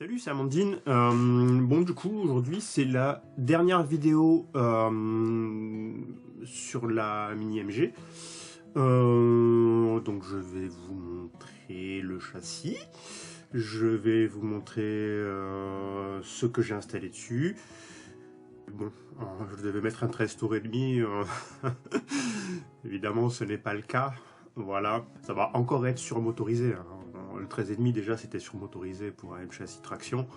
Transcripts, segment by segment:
Salut, c'est Amandine. Bon, du coup, aujourd'hui, c'est la dernière vidéo sur la Mini MG. Donc, je vais vous montrer le châssis. Je vais vous montrer ce que j'ai installé dessus. Bon, je devais mettre un 13 tours et demi. Évidemment, ce n'est pas le cas. Voilà, ça va encore être surmotorisé. Hein. Le 13,5 déjà c'était surmotorisé pour un M-châssis traction.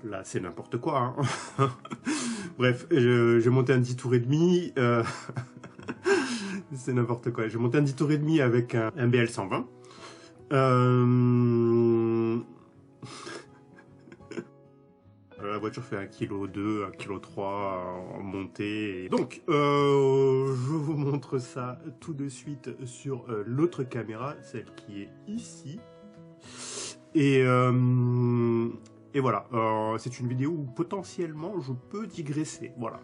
Là c'est n'importe quoi. Hein. Bref, j'ai monté un 10 tours et demi. C'est n'importe quoi. J'ai monté un 10 tours et demi avec un BL 120. La voiture fait 1,2 kg, 1,3 kg en montée. Donc, je vous montre ça tout de suite sur l'autre caméra, celle qui est ici. Et voilà, c'est une vidéo où potentiellement je peux digresser. Voilà,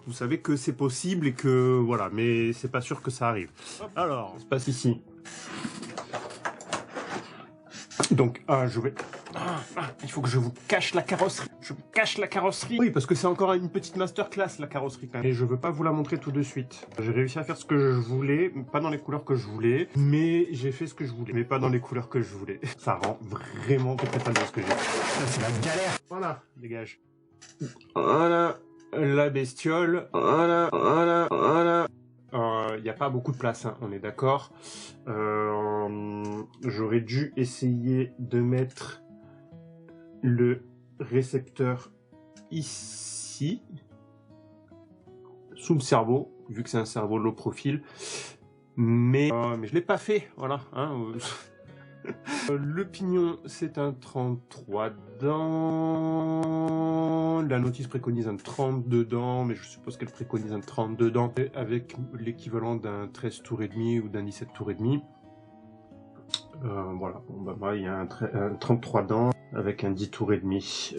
vous savez que c'est possible et que voilà, mais c'est pas sûr que ça arrive. Alors, ça se passe ici. Donc, il faut que je vous cache la carrosserie. Je vous cache la carrosserie. Oui, parce que c'est encore une petite masterclass, la carrosserie, quand même. Et je veux pas vous la montrer tout de suite. J'ai réussi à faire ce que je voulais, pas dans les couleurs que je voulais, mais j'ai fait ce que je voulais, mais pas dans les couleurs que je voulais. Ça rend vraiment très fan de ce que j'ai fait. C'est la galère. Voilà, dégage. Voilà, la bestiole. Voilà, voilà, voilà. Il n'y a pas beaucoup de place, hein, on est d'accord. J'aurais dû essayer de mettre le récepteur ici, sous le cerveau, vu que c'est un cerveau low profil, mais je l'ai pas fait, voilà. Hein, le pignon, c'est un 33 dents. La notice préconise un 32 dents, mais je suppose qu'elle préconise un 32 dents avec l'équivalent d'un 13 tours et demi ou d'un 17 tours et demi. Voilà, bon, bah, il y a un 33 dents avec un 10 tours et demi.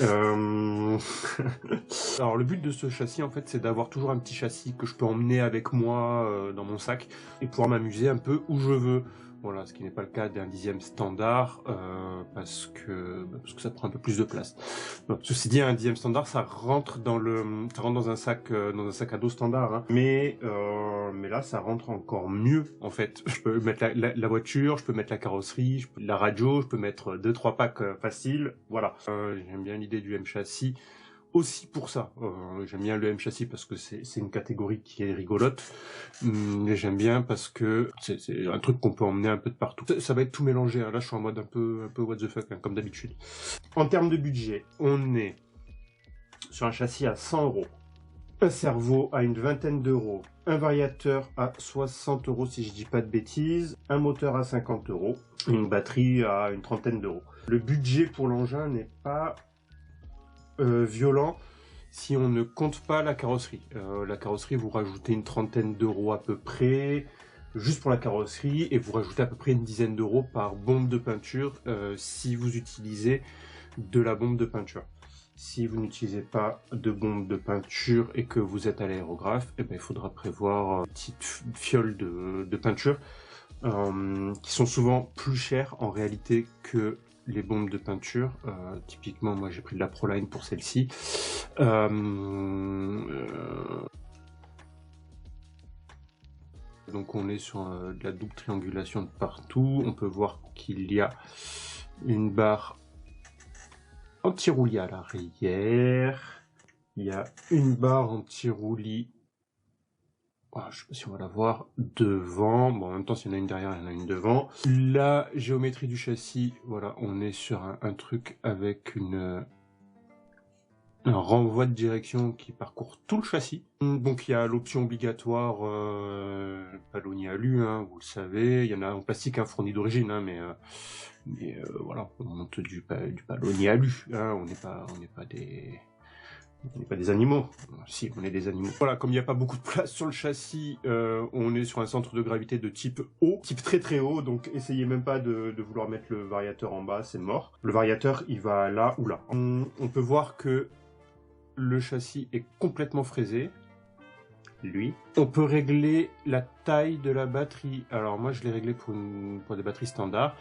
Alors le but de ce châssis en fait c'est d'avoir toujours un petit châssis que je peux emmener avec moi dans mon sac et pouvoir m'amuser un peu où je veux. Voilà, ce qui n'est pas le cas d'un 10e standard parce que ça prend un peu plus de place. Donc, ceci dit, un 10e standard, ça rentre dans un sac à dos standard, hein. Mais là, ça rentre encore mieux en fait. Je peux mettre la voiture, je peux mettre la carrosserie, la radio, je peux mettre 2-3 packs faciles. Voilà. J'aime bien l'idée du M-châssis. Aussi pour ça, j'aime bien le M-châssis parce que c'est une catégorie qui est rigolote, mais j'aime bien parce que c'est un truc qu'on peut emmener un peu de partout. Ça va être tout mélangé, hein. Là je suis en mode un peu what the fuck, hein, comme d'habitude. En termes de budget, on est sur un châssis à 100 €, un servo à une vingtaine d'euros, un variateur à 60 € si je dis pas de bêtises, un moteur à 50 €, une batterie à une trentaine d'euros. Le budget pour l'engin n'est pas violent si on ne compte pas la carrosserie. La carrosserie, vous rajoutez une trentaine d'euros à peu près, juste pour la carrosserie, et vous rajoutez à peu près une dizaine d'euros par bombe de peinture si vous utilisez de la bombe de peinture. Si vous n'utilisez pas de bombe de peinture et que vous êtes à l'aérographe, eh ben, il faudra prévoir une petite fiole de peinture qui sont souvent plus chères en réalité que les bombes de peinture. Typiquement, moi j'ai pris de la Proline pour celle-ci. Donc on est sur de la double triangulation de partout. On peut voir qu'il y a une barre anti-roulis à l'arrière. Il y a une barre anti-roulis. Je sais pas si on va la voir devant. Bon, en même temps, s'il y en a une derrière, il y en a une devant. La géométrie du châssis, voilà, on est sur un truc avec un renvoi de direction qui parcourt tout le châssis. Donc il y a l'option obligatoire palonnier alu, hein, vous le savez. Il y en a en plastique, hein, fourni d'origine, hein, mais voilà, on monte du palonnier alu. Hein, on n'est pas des animaux. Si, on est des animaux. Voilà, comme il n'y a pas beaucoup de place sur le châssis, on est sur un centre de gravité de type haut, type très très haut, donc essayez même pas de vouloir mettre le variateur en bas, c'est mort. Le variateur, il va là ou là. On peut voir que le châssis est complètement fraisé. Lui. On peut régler la taille de la batterie. Alors moi, je l'ai réglé pour des batteries standards.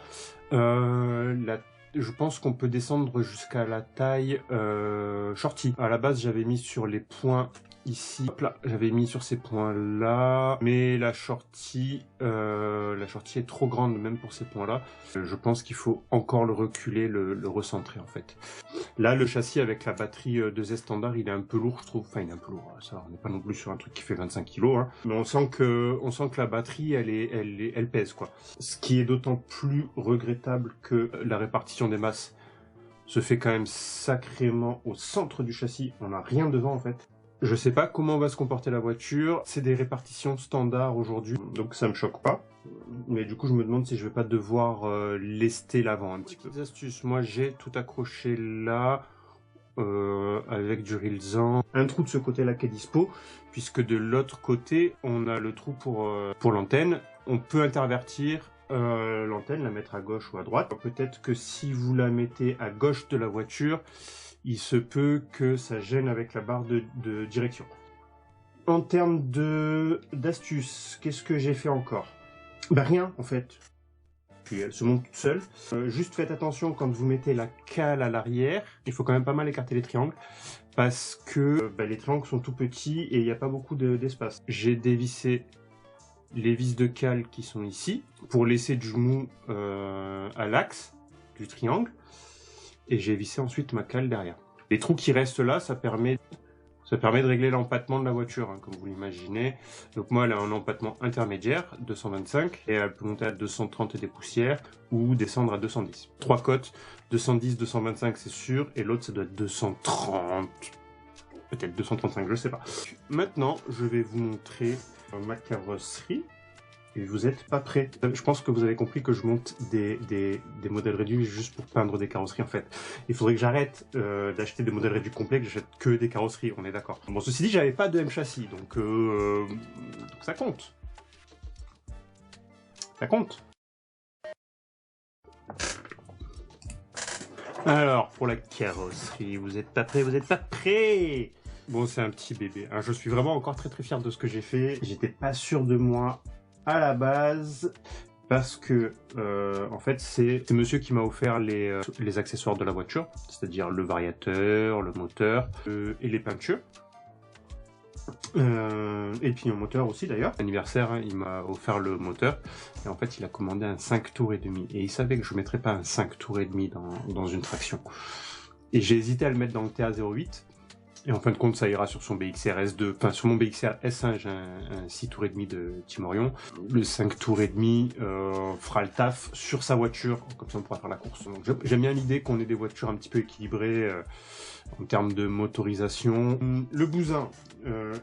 La Je pense qu'on peut descendre jusqu'à la taille shorty. À la base, j'avais mis sur les points ici. Hop là, j'avais mis sur ces points-là. Mais la shorty est trop grande, même pour ces points-là. Je pense qu'il faut encore le reculer, le recentrer en fait. Là, le châssis avec la batterie 2S standard, il est un peu lourd, je trouve. Enfin, il est un peu lourd. Ça, on n'est pas non plus sur un truc qui fait 25 kg. Hein. Mais on sent que la batterie, elle pèse, quoi. Ce qui est d'autant plus regrettable que la répartition des masses se fait quand même sacrément au centre du châssis. On n'a rien devant, en fait. Je sais pas comment va se comporter la voiture. C'est des répartitions standards aujourd'hui, donc ça me choque pas. Mais du coup, je me demande si je vais pas devoir lester l'avant un petit peu. Des astuces, moi j'ai tout accroché là avec du rilsan. Un trou de ce côté-là qui est dispo, puisque de l'autre côté, on a le trou pour l'antenne. On peut intervertir l'antenne, la mettre à gauche ou à droite. Peut-être que si vous la mettez à gauche de la voiture, il se peut que ça gêne avec la barre de direction. En termes d'astuces, qu'est-ce que j'ai fait encore? Bah rien en fait. Puis elle se monte toute seule. Juste faites attention quand vous mettez la cale à l'arrière. Il faut quand même pas mal écarter les triangles parce que les triangles sont tout petits et il n'y a pas beaucoup d'espace. J'ai dévissé les vis de cale qui sont ici pour laisser du mou à l'axe du triangle. Et j'ai vissé ensuite ma cale derrière. Les trous qui restent là, ça permet de régler l'empattement de la voiture, hein, comme vous l'imaginez. Donc moi, elle a un empattement intermédiaire, 225, et elle peut monter à 230 et des poussières, ou descendre à 210. 3 cotes, 210, 225 c'est sûr, et l'autre ça doit être 230, peut-être 235, je sais pas. Maintenant, je vais vous montrer ma carrosserie. Et vous n'êtes pas prêts. Je pense que vous avez compris que je monte des modèles réduits juste pour peindre des carrosseries en fait. Il faudrait que j'arrête d'acheter des modèles réduits complets, que j'achète que des carrosseries, on est d'accord. Bon, ceci dit, j'avais pas de M-châssis, donc ça compte. Ça compte. Alors, pour la carrosserie, vous êtes pas prêts, vous êtes pas prêts. Bon, c'est un petit bébé. Hein. Je suis vraiment encore très fier de ce que j'ai fait. J'étais pas sûr de moi à la base parce que en fait c'est monsieur qui m'a offert les accessoires de la voiture, c'est-à-dire le variateur, le moteur et les peintures et le pignon moteur aussi d'ailleurs. Anniversaire, hein, il m'a offert le moteur et en fait il a commandé un 5 tours et demi et il savait que je mettrais pas un 5 tours et demi dans une traction et j'ai hésité à le mettre dans le TA08. Et en fin de compte, ça ira sur son BXR S2. Enfin, sur mon BXR S1, j'ai un 6 tours et demi de Tim Orion. Le 5 tours et demi fera le taf sur sa voiture. Comme ça, on pourra faire la course. Donc, j'aime bien l'idée qu'on ait des voitures un petit peu équilibrées en termes de motorisation. Le bousin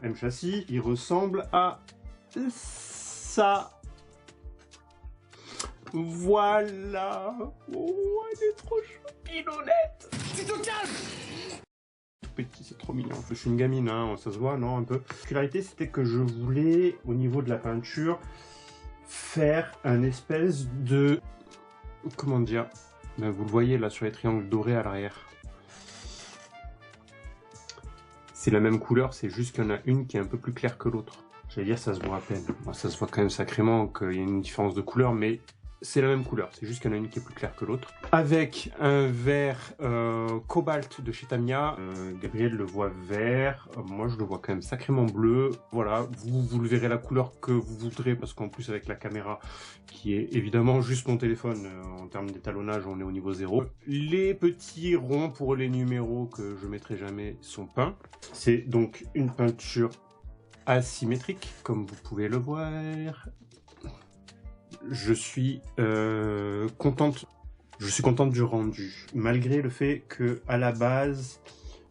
M-châssis, il ressemble à ça. Voilà. Oh, elle est trop choupinonnette. Tu te calmes. Petit, c'est trop mignon. Je suis une gamine, hein, ça se voit, non, un peu. La particularité, c'était que je voulais, au niveau de la peinture, faire un espèce de... Comment dire? Ben, vous le voyez là sur les triangles dorés à l'arrière. C'est la même couleur, c'est juste qu'il y en a une qui est un peu plus claire que l'autre. J'allais dire, ça se voit à peine. Moi, ça se voit quand même sacrément qu'il y a une différence de couleur, mais... c'est la même couleur, c'est juste qu'il y en a une qui est plus claire que l'autre. Avec un vert cobalt de chez Tamiya. Gabriel le voit vert, moi je le vois quand même sacrément bleu. Voilà, vous le verrez la couleur que vous voudrez, parce qu'en plus avec la caméra, qui est évidemment juste mon téléphone, en termes d'étalonnage, on est au niveau 0. Les petits ronds pour les numéros que je mettrai jamais sont peints. C'est donc une peinture asymétrique, comme vous pouvez le voir. Je suis contente du rendu, malgré le fait que à la base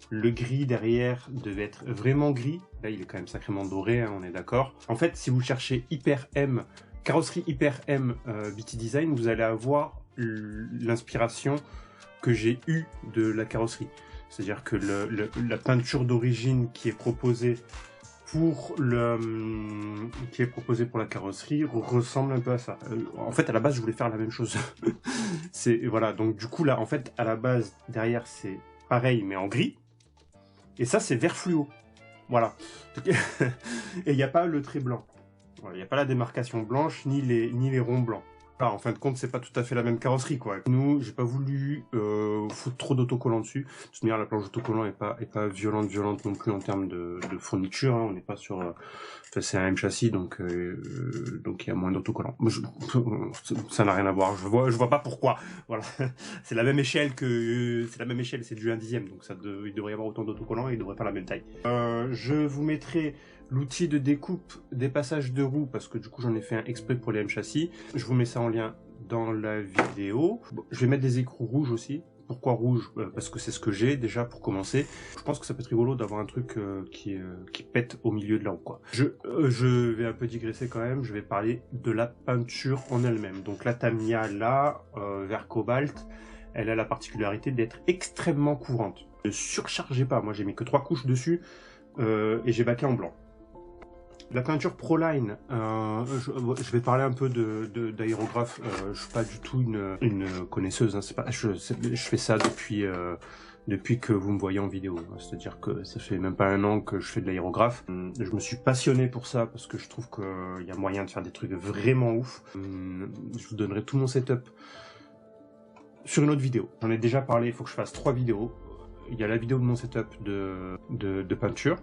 le gris derrière devait être vraiment gris. Là il est quand même sacrément doré, hein, on est d'accord. En fait, si vous cherchez Hyper M, carrosserie Hyper M BT Design, vous allez avoir l'inspiration que j'ai eue de la carrosserie. C'est-à-dire que la peinture d'origine qui est proposée pour la carrosserie ressemble un peu à ça. En fait, à la base, je voulais faire la même chose. Voilà, donc du coup là, en fait, à la base, derrière, c'est pareil, mais en gris. Et ça, c'est vert fluo. Voilà. Et il n'y a pas le trait blanc. Voilà, il n'y a pas la démarcation blanche, ni les ronds blancs. Alors, en fin de compte, c'est pas tout à fait la même carrosserie, quoi. Nous, j'ai pas voulu foutre trop d'autocollants dessus. De toute manière, la planche d'autocollant est pas violente non plus en termes de fourniture. Hein. On n'est pas sur... Enfin, c'est un M châssis, donc il y a moins d'autocollants. Ça n'a rien à voir. Je vois pas pourquoi. Voilà, c'est la même échelle c'est du 1/10, donc il devrait y avoir autant d'autocollants et il devrait pas la même taille. Je vous mettrai l'outil de découpe des passages de roues, parce que du coup j'en ai fait un exprès pour les M châssis. Je vous mets ça en lien dans la vidéo. Bon, je vais mettre des écrous rouges aussi. Pourquoi rouge? Parce que c'est ce que j'ai déjà pour commencer. Je pense que ça peut être rigolo d'avoir un truc qui pète au milieu de la roue, quoi. Je vais un peu digresser quand même. Je vais parler de la peinture en elle-même. Donc la Tamiya là, vert cobalt, elle a la particularité d'être extrêmement couvrante. Ne surchargez pas. Moi j'ai mis que 3 couches dessus et j'ai baqué en blanc. La peinture Proline, je vais parler un peu d'aérographe. Je suis pas du tout une connaisseuse. Hein, je fais ça depuis que vous me voyez en vidéo. C'est-à-dire que ça fait même pas 1 an que je fais de l'aérographe. Je me suis passionné pour ça parce que je trouve qu'il y a moyen de faire des trucs vraiment ouf. Je vous donnerai tout mon setup sur une autre vidéo. J'en ai déjà parlé, il faut que je fasse 3 vidéos. Il y a la vidéo de mon setup de peinture,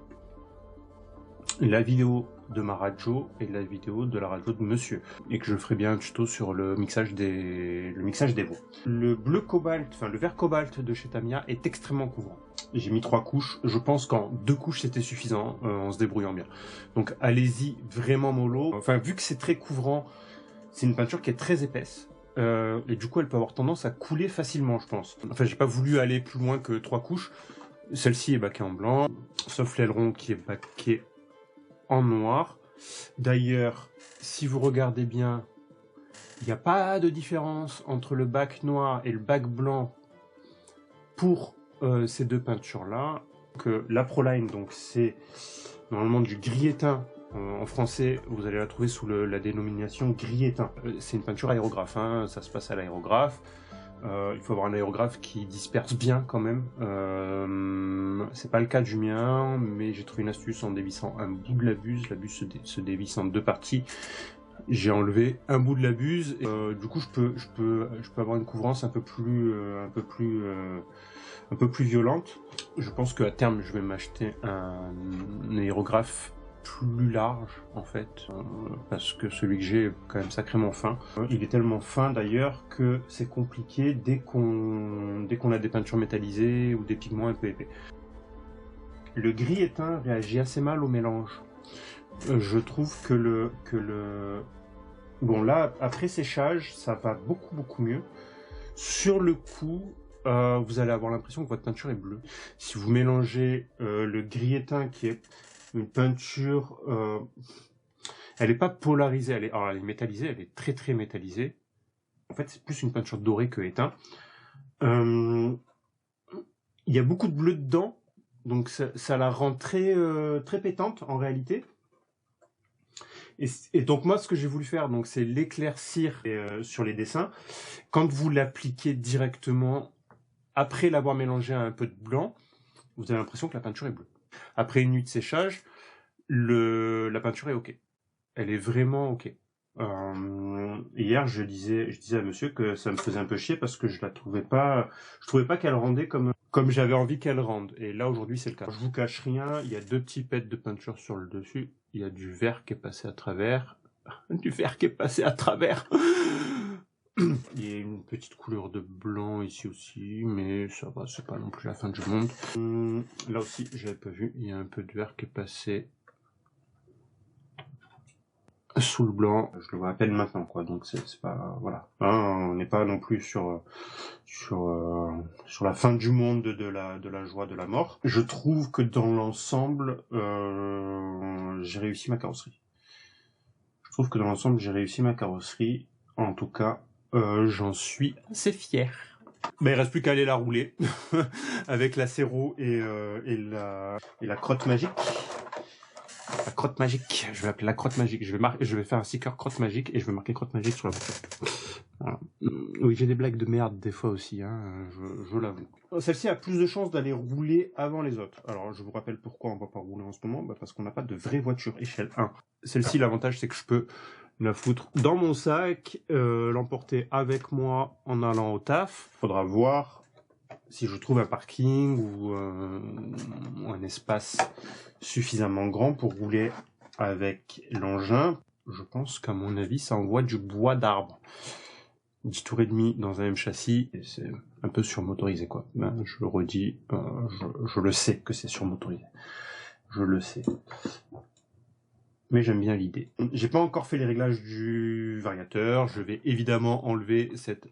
la vidéo de ma radio et la vidéo de la radio de monsieur, et que je ferai bien un tuto sur le mixage des veaux. Le bleu cobalt, enfin le vert cobalt de chez Tamiya est extrêmement couvrant. J'ai mis 3 couches, je pense qu'en 2 couches c'était suffisant en se débrouillant bien. Donc allez-y vraiment mollo. Enfin vu que c'est très couvrant, c'est une peinture qui est très épaisse. Et du coup elle peut avoir tendance à couler facilement, je pense. Enfin j'ai pas voulu aller plus loin que 3 couches. Celle-ci est baquée en blanc, sauf l'aileron qui est baqué en noir. D'ailleurs, si vous regardez bien, il n'y a pas de différence entre le bac noir et le bac blanc pour ces deux peintures-là. Que la Proline, donc c'est normalement du gris éteint. En français, vous allez la trouver sous la dénomination gris éteint. C'est une peinture aérographe, hein, ça se passe à l'aérographe. Il faut avoir un aérographe qui disperse bien quand même. C'est pas le cas du mien, mais j'ai trouvé une astuce en dévissant un bout de la buse. La buse se dévisse en 2 parties. J'ai enlevé un bout de la buse. Et, du coup, je peux avoir une couvrance un peu plus violente. Je pense qu'à terme, je vais m'acheter un aérographe plus large en fait, parce que celui que j'ai est quand même sacrément fin. Il est tellement fin d'ailleurs que c'est compliqué dès qu'on a des peintures métallisées ou des pigments un peu épais. Le gris éteint réagit assez mal au mélange. Je trouve que bon là, après séchage, ça va beaucoup mieux. Sur le coup, vous allez avoir l'impression que votre peinture est bleue. Si vous mélangez le gris éteint qui est une peinture, elle n'est pas polarisée, elle est métallisée, elle est très métallisée. En fait, c'est plus une peinture dorée que éteint. Il y a beaucoup de bleu dedans, donc ça la rend très pétante en réalité. Et donc moi, ce que j'ai voulu faire, donc c'est l'éclaircir sur les dessins. Quand vous l'appliquez directement, après l'avoir mélangé à un peu de blanc, vous avez l'impression que la peinture est bleue. Après une nuit de séchage, la peinture est ok. Elle est vraiment ok. Hier, je disais à monsieur que ça me faisait un peu chier parce que je trouvais pas qu'elle rendait comme j'avais envie qu'elle rende. Et là, aujourd'hui, c'est le cas. Je vous cache rien, il y a 2 petits pets de peinture sur le dessus. Il y a du vert qui est passé à travers. Du vert qui est passé à travers. Il y a une petite couleur de blanc ici aussi, mais ça va, c'est pas non plus la fin du monde. Là aussi, j'avais pas vu, il y a un peu de vert qui est passé sous le blanc. Je le vois à peine maintenant, quoi, donc c'est pas... Voilà. Hein, on n'est pas non plus sur la fin du monde de la joie, de la mort. Je trouve que dans l'ensemble, j'ai réussi ma carrosserie. En tout cas, j'en suis assez fier. Ben, il reste plus qu'à aller la rouler avec la serro et la crotte magique. La crotte magique, je vais l'appeler la crotte magique. Je vais faire un sticker crotte magique et je vais marquer crotte magique sur la voiture. Voilà. Oui, j'ai des blagues de merde des fois aussi, hein, je l'avoue. Celle-ci a plus de chances d'aller rouler avant les autres. Alors, je vous rappelle pourquoi on va pas rouler en ce moment, parce qu'on n'a pas de vraie voiture échelle 1. Celle-ci, l'avantage, c'est que je peux la foutre dans mon sac, l'emporter avec moi en allant au taf. Faudra voir si je trouve un parking ou un espace suffisamment grand pour rouler avec l'engin. Je pense qu'à mon avis, ça envoie du bois d'arbre. 10 tours et demi dans un même châssis, et c'est un peu surmotorisé, quoi. Ben, je le redis, je le sais que c'est surmotorisé. Je le sais. Mais j'aime bien l'idée. J'ai pas encore fait les réglages du variateur. Je vais évidemment enlever cette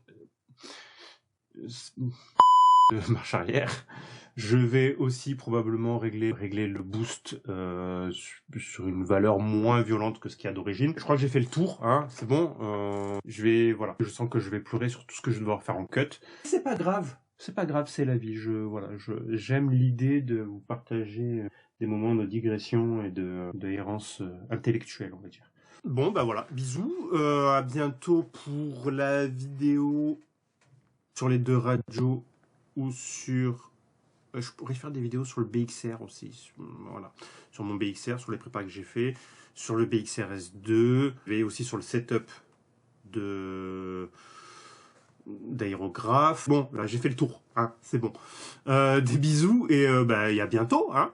marche arrière. Je vais aussi probablement régler le boost sur une valeur moins violente que ce qu'il y a d'origine. Je crois que j'ai fait le tour, hein, c'est bon. Voilà, je sens que je vais pleurer sur tout ce que je vais devoir faire en cut. C'est pas grave, c'est la vie. J'aime l'idée de vous partager des moments de digression et de errance intellectuelle, on va dire. Bon, bah voilà, bisous. À bientôt pour la vidéo sur les deux radios ou sur... je pourrais faire des vidéos sur le BXR aussi, voilà, sur mon BXR, sur les prépas que j'ai fait, sur le BXR S2, et aussi sur le setup d'aérographe. Bon, là j'ai fait le tour, hein, c'est bon. Des bisous et à bientôt, hein.